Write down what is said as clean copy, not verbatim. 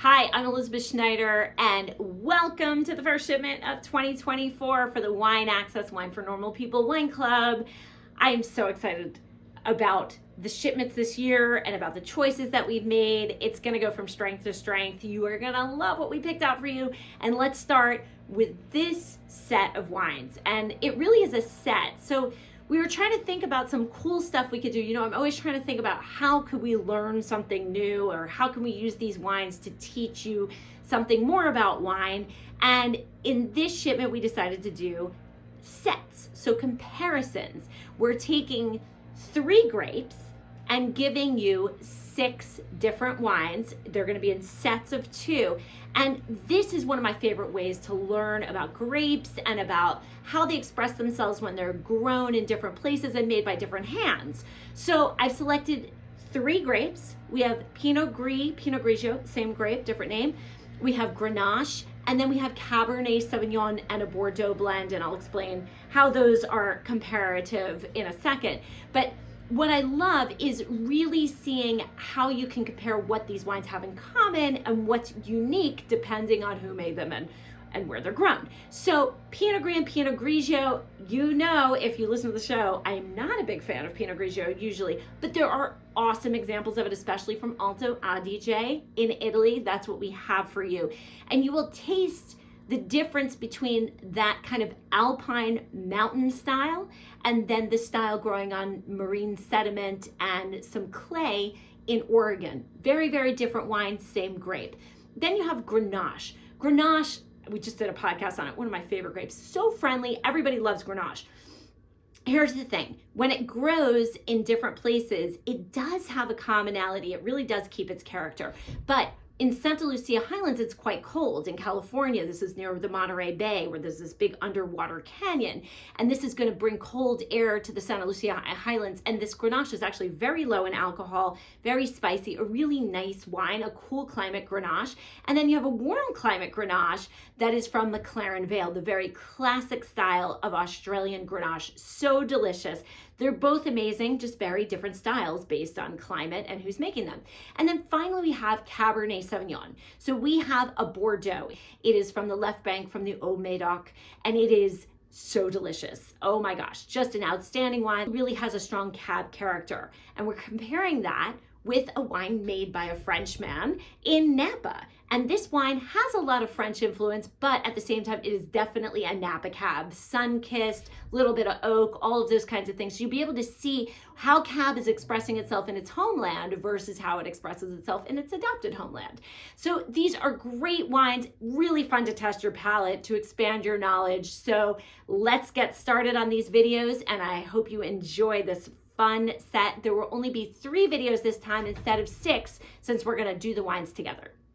Hi, I'm Elizabeth Schneider, and welcome to the first shipment of 2024 for the Wine Access Wine for Normal People Wine Club. I am so excited about the shipments this year and about the choices that we've made. It's going to go from strength to strength. You are going to love what we picked out for you. And let's start with this set of wines. And it really is a set. So we were trying to think about some cool stuff we could do. You know, I'm always trying to think about how could we learn something new, or how can we use these wines to teach you something more about wine. And in this shipment, we decided to do sets, so comparisons. We're taking 3 grapes and giving you 6 different wines. They're going to be in sets of 2. And this is one of my favorite ways to learn about grapes and about how they express themselves when they're grown in different places and made by different hands. So I've selected 3 grapes. We have Pinot Grigio, same grape, different name. We have Grenache, and then we have Cabernet Sauvignon and a Bordeaux blend, and I'll explain how those are comparative in a second. But what I love is really seeing how you can compare what these wines have in common and what's unique depending on who made them and where they're grown. So Pinot Gris and Pinot Grigio, you know, if you listen to the show, I'm not a big fan of Pinot Grigio usually, but there are awesome examples of it, especially from Alto Adige in Italy. That's what we have for you. And you will taste the difference between that kind of alpine mountain style and then the style growing on marine sediment and some clay in Oregon. Very, very different wine, same grape. Then you have Grenache. Grenache, we just did a podcast on it, one of my favorite grapes. So friendly, everybody loves Grenache. Here's the thing, when it grows in different places, it does have a commonality. It really does keep its character. But in Santa Lucia Highlands, it's quite cold. In California, this is near the Monterey Bay, where there's this big underwater canyon. And this is going to bring cold air to the Santa Lucia Highlands. And this Grenache is actually very low in alcohol, very spicy, a really nice wine, a cool climate Grenache. And then you have a warm climate Grenache that is from McLaren Vale, the very classic style of Australian Grenache. So delicious. They're both amazing, just very different styles based on climate and who's making them. And then finally, we have Cabernet Sauvignon. So we have a Bordeaux. It is from the left bank from the Haut-Médoc, and it is so delicious. Oh my gosh, just an outstanding wine. It really has a strong cab character. And we're comparing that with a wine made by a Frenchman in Napa. And this wine has a lot of French influence, but at the same time, it is definitely a Napa cab. Sun-kissed, little bit of oak, all of those kinds of things. So you'll be able to see how cab is expressing itself in its homeland versus how it expresses itself in its adopted homeland. So these are great wines, really fun to test your palate, to expand your knowledge. So let's get started on these videos, and I hope you enjoy this fun set. There will only be 3 videos this time instead of 6, since we're gonna do the wines together.